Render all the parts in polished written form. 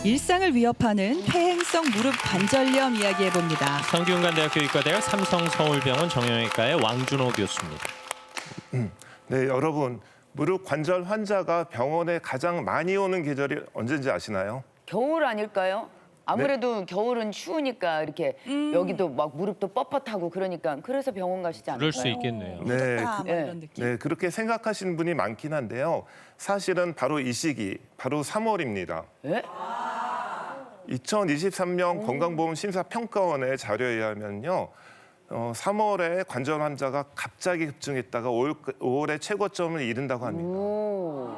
일상을 위협하는 퇴행성 무릎 관절염 이야기해봅니다. 성균관대학교 의과대학 삼성서울병원 정형외과의 왕준호 교수입니다. 네, 여러분 무릎 관절 환자가 병원에 가장 많이 오는 계절이 언제인지 아시나요? 겨울 아닐까요? 아무래도 겨울은 추우니까 이렇게 여기도 막 무릎도 뻣뻣하고 그러니까 그래서 병원 가시지 않을까요? 그럴 수 있겠네요. 네, 아, 네. 이런 느낌. 네, 그렇게 생각하시는 분이 많긴 한데요. 사실은 바로 이 시기, 바로 3월입니다. 예? 2023년 건강보험심사평가원의 자료에 의하면요. 3월에 관절 환자가 갑자기 급증했다가 5월에 최고점을 이룬다고 합니다. 오,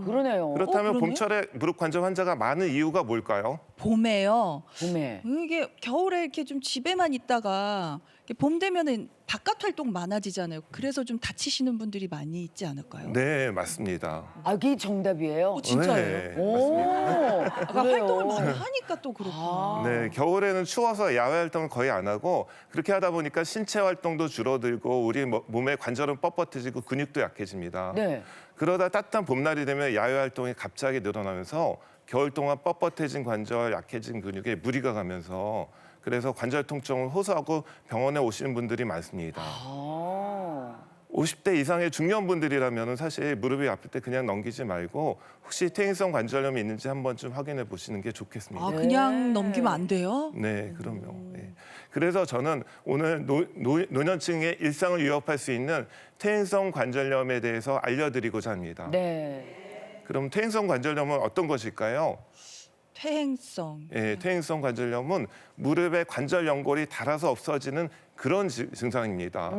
그러네요. 그렇다면 그러네? 봄철에 무릎 관절 환자가 많은 이유가 뭘까요? 봄에요. 봄에. 이게 겨울에 이렇게 좀 집에만 있다가 이렇게 봄 되면은 바깥 활동 많아지잖아요. 그래서 좀 다치시는 분들이 많이 있지 않을까요? 네, 맞습니다. 아기 정답이에요. 진짜예요? 네, 오, 맞습니다. 아까 그래요. 활동을 많이 하니까 또 그렇구나. 아. 네, 겨울에는 추워서 야외 활동을 거의 안 하고 그렇게 하다 보니까 신체 활동도 줄어들고 우리 몸의 관절은 뻣뻣해지고 근육도 약해집니다. 네. 그러다 따뜻한 봄날이 되면 야외 활동이 갑자기 늘어나면서 겨울 동안 뻣뻣해진 관절, 약해진 근육에 무리가 가면서 그래서 관절 통증을 호소하고 병원에 오시는 분들이 많습니다. 아. 50대 이상의 중년분들이라면 사실 무릎이 아플 때 그냥 넘기지 말고 혹시 퇴행성 관절염이 있는지 한 번쯤 확인해 보시는 게 좋겠습니다. 아, 그냥 넘기면 안 돼요? 네, 그럼요. 네. 그래서 저는 오늘 노년층의 일상을 위협할 수 있는 퇴행성 관절염에 대해서 알려드리고자 합니다. 네. 그럼 퇴행성 관절염은 어떤 것일까요? 퇴행성. 예, 퇴행성 관절염은 무릎의 관절 연골이 닳아서 없어지는 그런 증상입니다.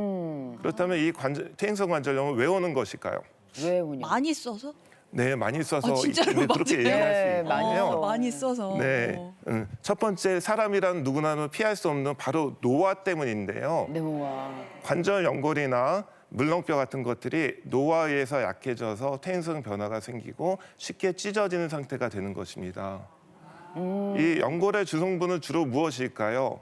그렇다면 이 퇴행성 관절염은 왜 오는 것일까요? 왜 우냐? 많이 써서? 네, 많이 써서 아, 진짜로 그렇게 맞아요? 얘기할 네, 수 많이 있는데요. 써서. 많이 써서. 네, 첫 번째 사람이란 누구나 피할 수 없는 바로 노화 때문인데요. 네, 우와. 관절 연골이나 물렁뼈 같은 것들이 노화에 의해서 약해져서 퇴행성 변화가 생기고 쉽게 찢어지는 상태가 되는 것입니다. 이 연골의 주성분은 주로 무엇일까요?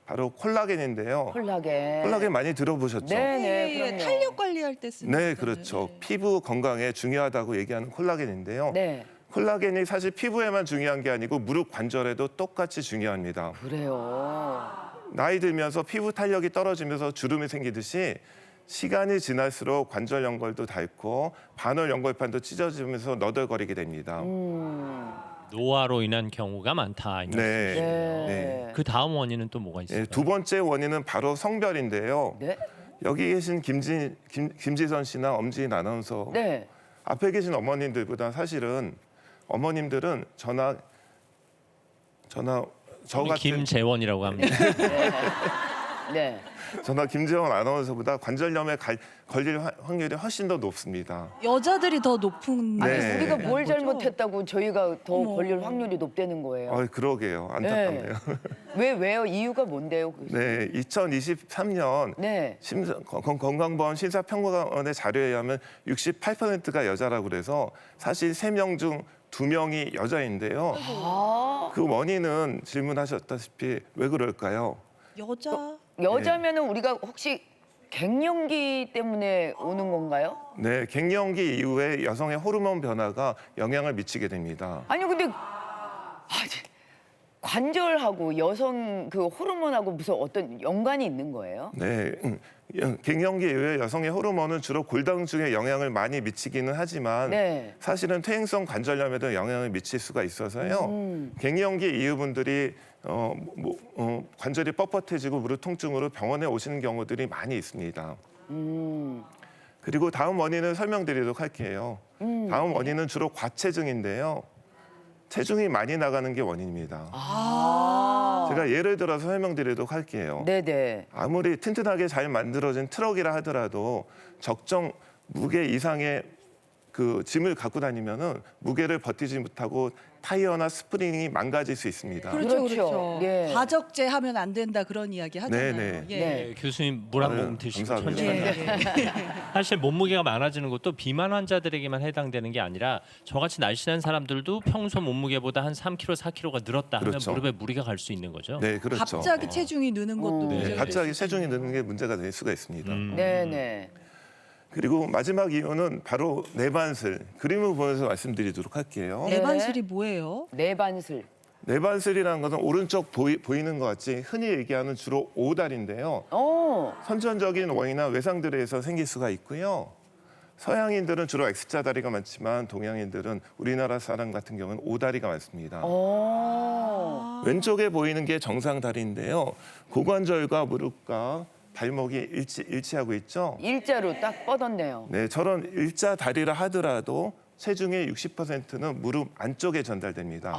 바로 콜라겐인데요. 콜라겐. 콜라겐 많이 들어보셨죠? 네, 네, 예, 그럼요. 탄력 관리할 때 쓰는 네, 거잖아요. 그렇죠. 예. 피부 건강에 중요하다고 얘기하는 콜라겐인데요. 네. 콜라겐이 사실 피부에만 중요한 게 아니고 무릎 관절에도 똑같이 중요합니다. 그래요. 나이 들면서 피부 탄력이 떨어지면서 주름이 생기듯이 시간이 지날수록 관절 연골도 닳고 반월 연골판도 찢어지면서 너덜거리게 됩니다. 노화로 인한 경우가 많다. 이 네. 말씀이시죠. 네. 그 다음 원인은 또 뭐가 예, 있을까요? 두 번째 원인은 바로 성별인데요. 네. 여기 계신 김지선 씨나 엄지인 아나운서 네. 앞에 계신 어머님들보다 사실은 어머님들은 저나 저 같은 김재원이라고 합니다. 네. 저나 김재원 아나운서보다 관절염에 걸릴 확률이 훨씬 더 높습니다. 여자들이 더 높은. 네. 아니, 우리가 뭘 거죠? 잘못했다고 저희가 더 어머. 걸릴 확률이 높다는 거예요. 그러게요. 안타깝네요. 왜요? 이유가 뭔데요? 네, 2023년 네. 건강보험 심사평가원의 자료에 의하면 68%가 여자라고 그래서 사실 3명 중 2명이 여자인데요. 아, 그 원인은 질문하셨다시피 왜 그럴까요? 여자. 여자면은 우리가 혹시 갱년기 때문에 오는 건가요? 네, 갱년기 이후에 여성의 호르몬 변화가 영향을 미치게 됩니다. 아니 근데 관절하고 여성 그 호르몬하고 무슨 어떤 연관이 있는 거예요? 네, 갱년기 이후에 여성의 호르몬은 주로 골다공증에 영향을 많이 미치기는 하지만 네. 사실은 퇴행성 관절염에도 영향을 미칠 수가 있어서요. 갱년기 이후분들이 관절이 뻣뻣해지고 무릎 통증으로 병원에 오시는 경우들이 많이 있습니다. 그리고 다음 원인을 설명드리도록 할게요. 다음 원인은 주로 과체중인데요. 체중이 많이 나가는 게 원인입니다. 아. 제가 예를 들어서 설명드리도록 할게요. 네네. 아무리 튼튼하게 잘 만들어진 트럭이라 하더라도 적정 무게 이상의 그 짐을 갖고 다니면은 무게를 버티지 못하고 타이어나 스프링이 망가질 수 있습니다. 그렇죠, 그렇죠. 그렇죠. 예. 과적제 하면 안 된다 그런 이야기 하잖아요. 네. 예. 네. 교수님 물 한 모금 드시고 감사합니다. 천천히. 사실 몸무게가 많아지는 것도 비만 환자들에게만 해당되는 게 아니라 저같이 날씬한 사람들도 평소 몸무게보다 한 3kg, 4kg가 늘었다 하면 그렇죠. 무릎에 무리가 갈 수 있는 거죠. 네, 그렇죠. 갑자기 체중이 느는 것도 네, 문제가 네, 될 갑자기 수 체중이 느는 게 문제가 될 수가 있습니다. 네네. 그리고 마지막 이유는 바로 내반슬. 그림을 보면서 말씀드리도록 할게요. 내반슬이 뭐예요? 내반슬. 내반슬이라는 것은 오른쪽 보이는 것 같이 흔히 얘기하는 주로 오다리인데요. 선천적인 원인이나 외상들에서 생길 수가 있고요. 서양인들은 주로 X자 다리가 많지만 동양인들은 우리나라 사람 같은 경우는 오다리가 많습니다. 왼쪽에 보이는 게 정상 다리인데요. 고관절과 무릎과 발목이 일치하고 있죠. 일자로 딱 뻗었네요. 네, 저런 일자 다리라 하더라도 체중의 60%는 무릎 안쪽에 전달됩니다.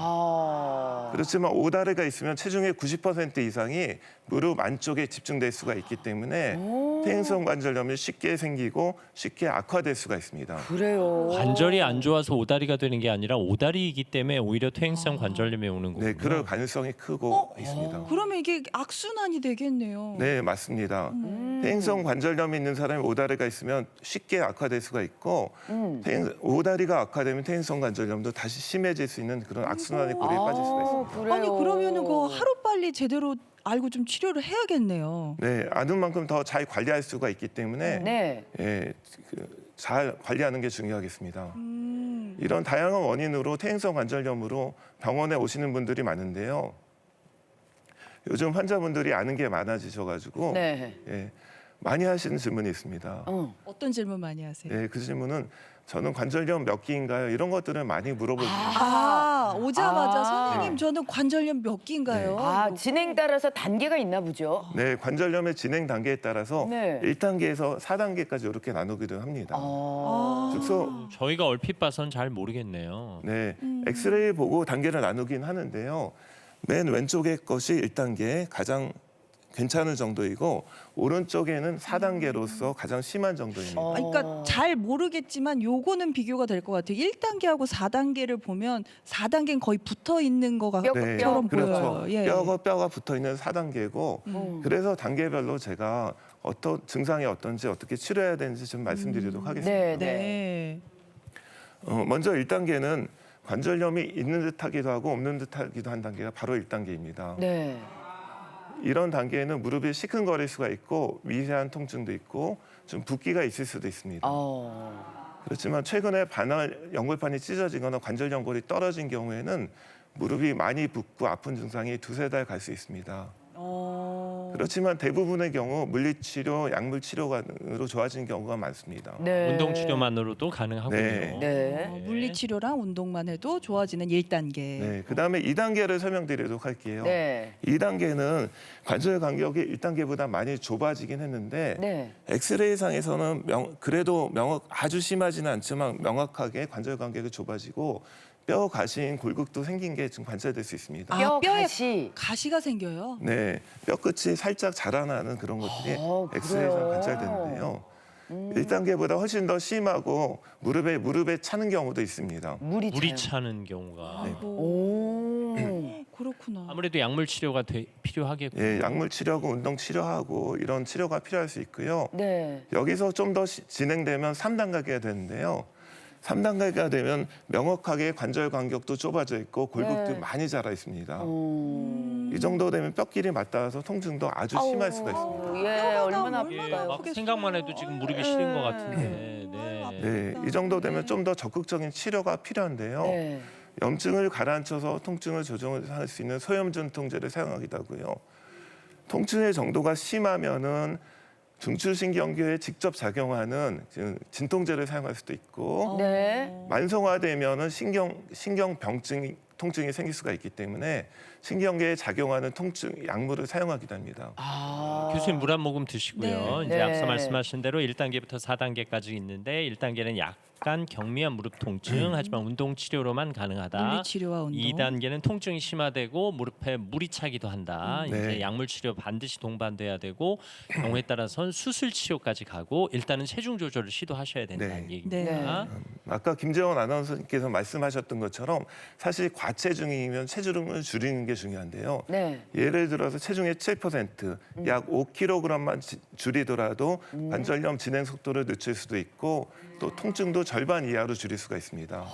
그렇지만 오다리가 있으면 체중의 90% 이상이 무릎 안쪽에 집중될 수가 있기 때문에 퇴행성 관절염이 쉽게 생기고 쉽게 악화될 수가 있습니다. 그래요. 관절이 안 좋아서 오다리가 되는 게 아니라 오다리이기 때문에 오히려 퇴행성 관절염이 오는 거군요. 네, 그럴 가능성이 크고 있습니다. 그러면 이게 악순환이 되겠네요. 네, 맞습니다. 퇴행성 관절염이 있는 사람이 오다리가 있으면 쉽게 악화될 수가 있고 오다리가 악화되면 퇴행성 관절염도 다시 심해질 수 있는 그런 악순환의 꼴에 빠질 수가 있습니다. 그래요. 아니 그러면은 그 하루 빨리 제대로 알고 좀 치료를 해야겠네요. 네, 아는 만큼 더 잘 관리할 수가 있기 때문에 네. 예, 잘 관리하는 게 중요하겠습니다. 이런 다양한 원인으로 퇴행성 관절염으로 병원에 오시는 분들이 많은데요. 요즘 환자분들이 아는 게 많아지셔가지고 네. 예, 많이 하시는 질문이 있습니다. 어떤 질문 많이 하세요? 예, 그 질문은 저는 관절염 몇 기인가요? 이런 것들을 많이 물어보십니다. 오자마자 아. 선생님 저는 관절염 몇 기인가요? 진행 따라서 단계가 있나 보죠. 네, 관절염의 진행 단계에 따라서 네. 1단계에서 4단계까지 이렇게 나누기도 합니다. 즉서 저희가 얼핏 봐선 잘 모르겠네요. 네, 엑스레이 보고 단계를 나누긴 하는데요. 맨 왼쪽의 것이 1단계 가장 괜찮은 정도이고 오른쪽에는 4단계로서 가장 심한 정도입니다. 그러니까 잘 모르겠지만 요거는 비교가 될 것 같아요. 1단계하고 4단계를 보면 4단계는 거의 붙어 있는 것 뼈, 네, 같처럼 그렇죠. 보여요. 예. 뼈가 붙어 있는 4단계고 그래서 단계별로 제가 어떤 증상이 어떤지 어떻게 치료해야 되는지 좀 말씀드리도록 하겠습니다. 네, 네. 네. 먼저 1단계는 관절염이 있는 듯하기도 하고 없는 듯하기도 한 단계가 바로 1단계입니다. 네. 이런 단계에는 무릎이 시큰거릴 수가 있고 미세한 통증도 있고 좀 붓기가 있을 수도 있습니다. 그렇지만 최근에 반월 연골판이 찢어지거나 관절 연골이 떨어진 경우에는 무릎이 많이 붓고 아픈 증상이 두세 달 갈 수 있습니다. 그렇지만 대부분의 경우 물리치료, 약물치료로 좋아지는 경우가 많습니다. 네. 운동 치료만으로도 가능하군요. 네. 네. 물리치료랑 운동만 해도 좋아지는 1단계. 네, 그다음에 2단계를 설명드리도록 할게요. 네. 2단계는 관절 간격이 1단계보다 많이 좁아지긴 했는데 네. 엑스레이상에서는 그래도 아주 심하지는 않지만 명확하게 관절 간격이 좁아지고 뼈 가시인 골격도 생긴 게 지금 관찰될 수 있습니다. 뼈에 가시. 가시가 생겨요. 네, 뼈 끝이 살짝 자라나는 그런 것들이 엑스레이상 그래요? 관찰되는데요. 1단계보다 훨씬 더 심하고 무릎에 차는 경우도 있습니다. 물이 차는 경우가 그렇구나. 아무래도 약물 치료가 필요하겠고. 예, 약물 치료하고 운동 치료하고 이런 치료가 필요할 수 있고요. 네. 여기서 좀 더 진행되면 3단계가 되는데요. 3단계가 되면 명확하게 관절 간격도 좁아져 있고 골격도 네. 많이 자라 있습니다. 이 정도 되면 뼈끼리 맞닿아서 통증도 아주 심할 수가 있습니다. 예, 얼마나 얼마나 예, 아플까요? 막 생각만 해도 지금 무릎이 시린 것 같은데. 네. 네, 이 정도 되면 좀 더 적극적인 치료가 필요한데요. 네. 염증을 가라앉혀서 통증을 조정할 수 있는 소염전통제를 사용하기도 하고요. 통증의 정도가 심하면은 중추신경계에 직접 작용하는 진통제를 사용할 수도 있고 네. 만성화되면은 통증이 생길 수가 있기 때문에 신경계에 작용하는 통증 약물을 사용하기도 합니다. 교수님 물 한 모금 드시고요. 네. 이제 네. 앞서 말씀하신 대로 1단계부터 4단계까지 있는데 1단계는 약간 경미한 무릎 통증 하지만 운동 치료로만 가능하다. 물리치료와 운동. 2단계는 통증이 심화되고 무릎에 물이 차기도 한다. 네. 이제 약물 치료 반드시 동반돼야 되고 경우에 따라서는 수술 치료까지 가고 일단은 체중 조절을 시도하셔야 된다는 네. 얘기입니다. 아까 김재원 아나운서님께서 말씀하셨던 것처럼 사실 과체중이면 체중을 줄이는 게 중요한데요. 네. 예를 들어서 체중의 7%, 약 5kg만 줄이더라도 관절염 진행 속도를 늦출 수도 있고 또 통증도 절반 이하로 줄일 수가 있습니다.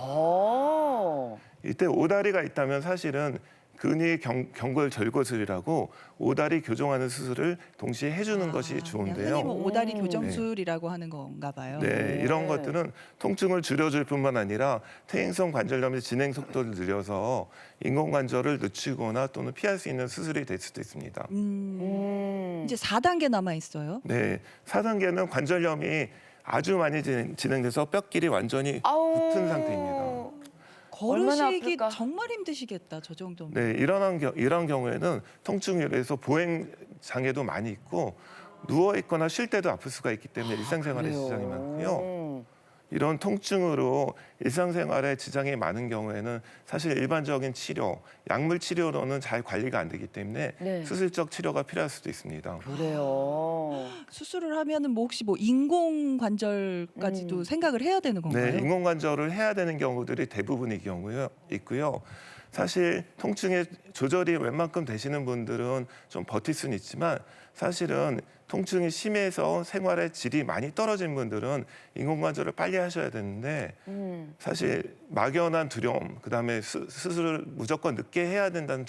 이때 오다리가 있다면 사실은 근위 경골 절거술이라고 오다리 교정하는 수술을 동시에 해주는 것이 흔히 좋은데요. 뭐 오다리 교정술이라고 하는 건가 봐요. 네, 이런 것들은 통증을 줄여줄 뿐만 아니라 퇴행성 관절염의 진행 속도를 늘려서 인공관절을 늦추거나 또는 피할 수 있는 수술이 될 수도 있습니다. 이제 4단계 남아 있어요. 네, 4단계는 관절염이 아주 많이 진행돼서 뼈끼리 완전히 붙은 상태입니다. 얼마나 걸으시기 아플까? 정말 힘드시겠다. 저 정도면. 네, 이런 경우에는 통증에 의해서 보행 장애도 많이 있고 누워 있거나 쉴 때도 아플 수가 있기 때문에 일상생활에 그래요. 지장이 많고요. 이런 통증으로 일상생활에 지장이 많은 경우에는 사실 일반적인 치료, 약물 치료로는 잘 관리가 안 되기 때문에 네. 수술적 치료가 필요할 수도 있습니다. 그래요. 수술을 하면은 뭐 혹시 뭐 인공관절까지도 생각을 해야 되는 건가요? 네, 인공관절을 해야 되는 경우들이 대부분의 경우요 있고요. 사실 통증의 조절이 웬만큼 되시는 분들은 좀 버틸 수는 있지만 사실은 통증이 심해서 생활의 질이 많이 떨어진 분들은 인공관절을 빨리 하셔야 되는데 사실 막연한 두려움, 그다음에 수술을 무조건 늦게 해야 된다는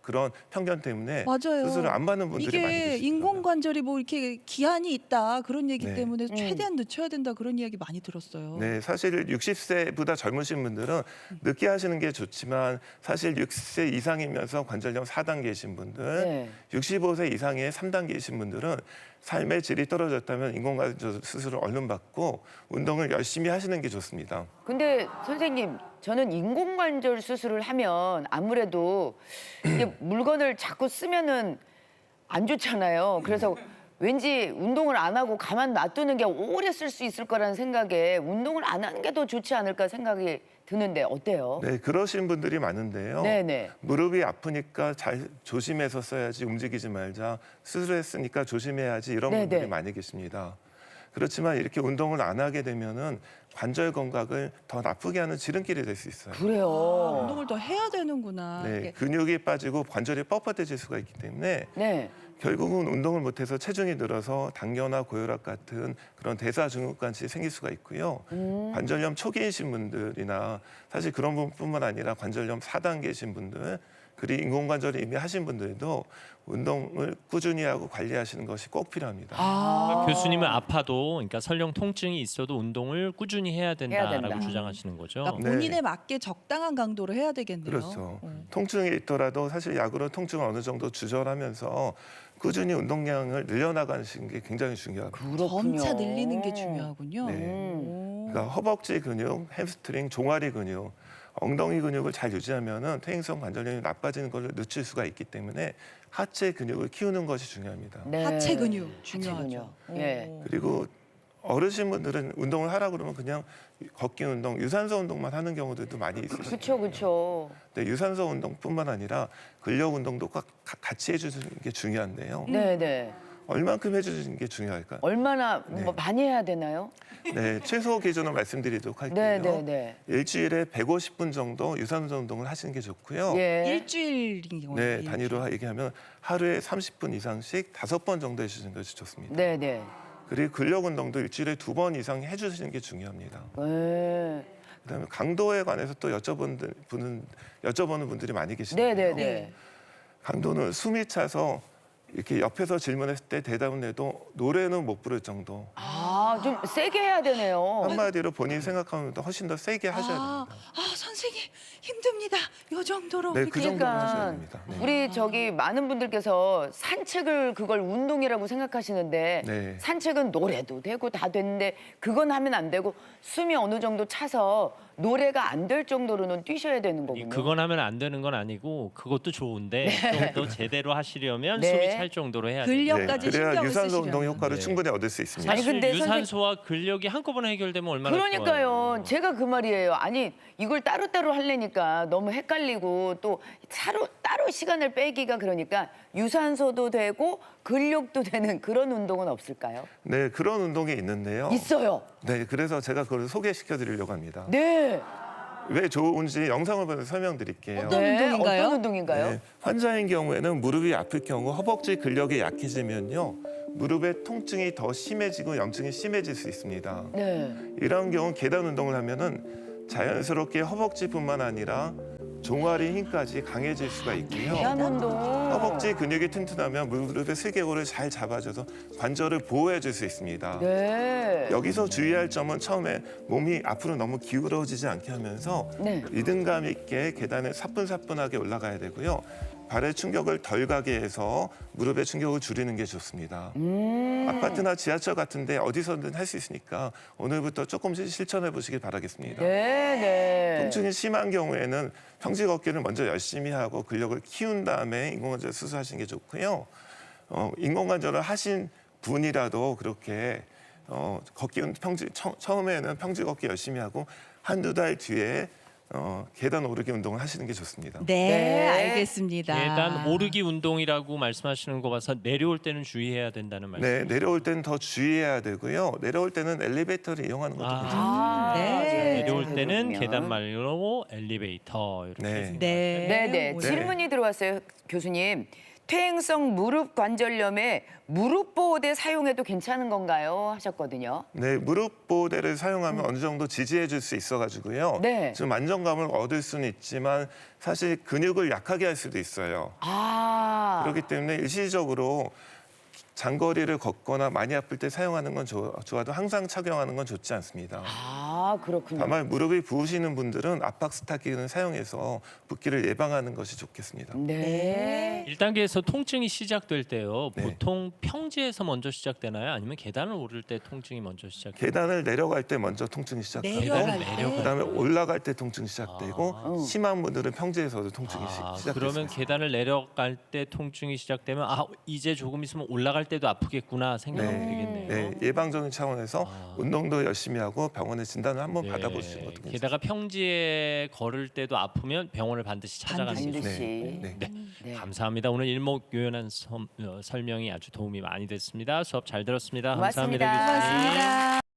그런 편견 때문에 맞아요. 수술을 안 받는 분들이 많이 이게 계시더라고요. 인공관절이 뭐 이렇게 기한이 있다 그런 얘기 네. 때문에 최대한 늦춰야 된다 그런 이야기 많이 들었어요. 네, 사실 60세보다 젊으신 분들은 늦게 하시는 게 좋지만 사실 60세 이상이면서 관절염 4단계이신 분들, 네. 65세 이상의 3단계이신 분들은 삶의 질이 떨어졌다면 인공관절 수술을 얼른 받고 운동을 열심히 하시는 게 좋습니다. 근데 선생님, 저는 인공관절 수술을 하면 아무래도 이게 물건을 자꾸 쓰면은 안 좋잖아요. 그래서 왠지 운동을 안 하고 가만 놔두는 게 오래 쓸 수 있을 거라는 생각에 운동을 안 하는 게 더 좋지 않을까 생각이 드는데 어때요? 네, 그러신 분들이 많은데요. 네네. 무릎이 아프니까 잘 조심해서 써야지 움직이지 말자. 수술했으니까 조심해야지 이런 네네. 분들이 많이 계십니다. 그렇지만 이렇게 운동을 안 하게 되면은 관절 건강을 더 나쁘게 하는 지름길이 될 수 있어요. 그래요. 운동을 더 해야 되는구나. 네, 이게 근육이 빠지고 관절이 뻣뻣해질 수가 있기 때문에 네. 결국은 운동을 못해서 체중이 늘어서 당뇨나 고혈압 같은 그런 대사증후군이 생길 수가 있고요. 관절염 초기이신 분들이나 사실 그런 분뿐만 아니라 관절염 4단계이신 분들 그리고 인공관절을 이미 하신 분들도 운동을 꾸준히 하고 관리하시는 것이 꼭 필요합니다. 아. 교수님은 아파도 그러니까 설령 통증이 있어도 운동을 꾸준히 해야 된다라고 된다. 주장하시는 거죠. 그러니까 네. 본인에 맞게 적당한 강도로 해야 되겠네요. 그렇죠. 통증이 있더라도 사실 약으로 통증을 어느 정도 조절하면서 꾸준히 운동량을 늘려나가시는 게 굉장히 중요합니다. 그렇군요. 점차 늘리는 게 중요하군요. 네. 오. 그러니까 허벅지 근육, 햄스트링, 종아리 근육, 엉덩이 근육을 잘 유지하면은 퇴행성 관절염이 나빠지는 것을 늦출 수가 있기 때문에 하체 근육을 키우는 것이 중요합니다. 네. 하체 근육 하체 중요하죠. 근육. 예. 오. 그리고 어르신분들은 운동을 하라 그러면 그냥 걷기 운동, 유산소 운동만 하는 경우들도 많이 있으시죠. 그렇죠, 그렇죠. 근데 유산소 운동뿐만 아니라 근력 운동도 같이 해주는 게 중요한데요. 네, 네. 얼만큼 해주는 게 중요할까요? 얼마나 네. 뭐 많이 해야 되나요? 네, 최소 기준을 말씀드리도록 할게요. 네, 네, 네. 일주일에 150분 정도 유산소 운동을 하시는 게 좋고요. 예. 일주일인 경우. 네, 단위로 얘기하면 하루에 30분 이상씩 5번 정도 해주시는 것이 좋습니다. 네, 네. 그리고 근력 운동도 일주일에 2번 이상 해주시는 게 중요합니다. 네. 그다음에 강도에 관해서 또 여쭤보는 분들이 많이 네, 계시는데요. 네, 네. 강도는 숨이 차서 이렇게 옆에서 질문했을 때 대답은 해도 노래는 못 부를 정도. 아, 좀 세게 해야 되네요. 한마디로 본인이 생각하면 훨씬 더 세게 하셔야 됩니다. 선생님 힘듭니다. 요 정도로. 네, 이렇게. 그 정도 하셔야 그러니까 됩니다. 네. 우리 저기 많은 분들께서 산책을 그걸 운동이라고 생각하시는데 네. 산책은 노래도 되고 다 되는데 그건 하면 안 되고 숨이 어느 정도 차서 노래가 안 될 정도로는 뛰셔야 되는 거군요. 그건 하면 안 되는 건 아니고 그것도 좋은데 좀 더 제대로 하시려면 네. 숨이 찰 정도로 해야 돼요. 근력까지 그래야 신경을 유산소 쓰시려면. 운동 효과를 네. 충분히 얻을 수 있습니다. 아니, 사실 근데 유산소와 근력이 한꺼번에 해결되면 얼마나 그러니까요. 좋아요. 제가 그 말이에요. 아니 이걸 따로따로 하려니까 너무 헷갈리고 또 따로 시간을 빼기가 그러니까 유산소도 되고 근력도 되는 그런 운동은 없을까요? 네, 그런 운동이 있는데요. 있어요. 네, 그래서 제가 그걸 소개시켜 드리려고 합니다. 네. 왜 좋은지 영상을 보면서 설명드릴게요. 어떤 운동인가요? 어떤 운동인가요? 네, 환자인 경우에는 무릎이 아플 경우 허벅지 근력이 약해지면요. 무릎의 통증이 더 심해지고 염증이 심해질 수 있습니다. 네. 이런 경우 계단 운동을 하면은 자연스럽게 허벅지뿐만 아니라 종아리 힘까지 강해질 수가 있고요. 대한 운동. 허벅지 근육이 튼튼하면 무릎의 슬개골을 잘 잡아줘서 관절을 보호해줄 수 있습니다. 네. 여기서 주의할 점은 처음에 몸이 앞으로 너무 기울어지지 않게 하면서 네. 리듬감 있게 계단을 사뿐사뿐하게 올라가야 되고요. 발의 충격을 덜 가게 해서 무릎의 충격을 줄이는 게 좋습니다. 아파트나 지하철 같은데 어디서든 할 수 있으니까 오늘부터 조금씩 실천해 보시길 바라겠습니다. 네. 통증이 심한 경우에는 평지 걷기를 먼저 열심히 하고 근력을 키운 다음에 인공관절 수술하시는 게 좋고요. 인공관절을 하신 분이라도 그렇게 걷기 처음에는 평지 걷기 열심히 하고 한두 달 뒤에 계단 오르기 운동을 하시는 게 좋습니다. 네, 네. 알겠습니다. 계단 오르기 운동이라고 말씀하시는 거 봐서 내려올 때는 주의해야 된다는 말씀. 네, 내려올 때는 더 주의해야 되고요. 내려올 때는 엘리베이터를 이용하는 것도 괜찮아요. 네. 내려올 때는 그렇군요. 계단 말고 엘리베이터 이렇게. 네. 생각하세요. 네네. 오늘 질문이 들어왔어요, 교수님. 퇴행성 무릎 관절염에 무릎 보호대 사용해도 괜찮은 건가요? 하셨거든요. 네, 무릎 보호대를 사용하면 어느 정도 지지해 줄 수 있어가지고요. 네. 좀 안정감을 얻을 수는 있지만 사실 근육을 약하게 할 수도 있어요. 아. 그렇기 때문에 일시적으로 장거리를 걷거나 많이 아플 때 사용하는 건 좋아도 항상 착용하는 건 좋지 않습니다. 아, 그렇군요. 다만 무릎이 부으시는 분들은 압박 스타킹을 사용해서 붓기를 예방하는 것이 좋겠습니다. 네. 1단계에서 통증이 시작될 때요. 네. 보통 평지에서 먼저 시작되나요? 아니면 계단을 오를 때 통증이 먼저 시작돼요? 계단을 내려갈 때 먼저 통증이 시작되고 내려갈 내려갈 때. 그다음에 올라갈 때 통증이 시작되고 아. 심한 분들은 평지에서도 통증이 시작됩니다. 그러면 계단을 내려갈 때 통증이 시작되면 이제 조금 있으면 올라갈 때도 아프겠구나 생각하면 되겠네요. 네, 예방적인 차원에서 아. 운동도 열심히 하고 병원에 진단을 한번 네. 받아보시는 것도 괜찮습니다. 게다가 평지에 걸을 때도 아프면 병원을 반드시 찾아가는 게 반드시. 좋습니다. 네. 네. 감사합니다. 오늘 일목요연한 설명이 아주 도움이 많이 됐습니다. 수업 잘 들었습니다. 고맙습니다. 감사합니다, 교수님. 고맙습니다.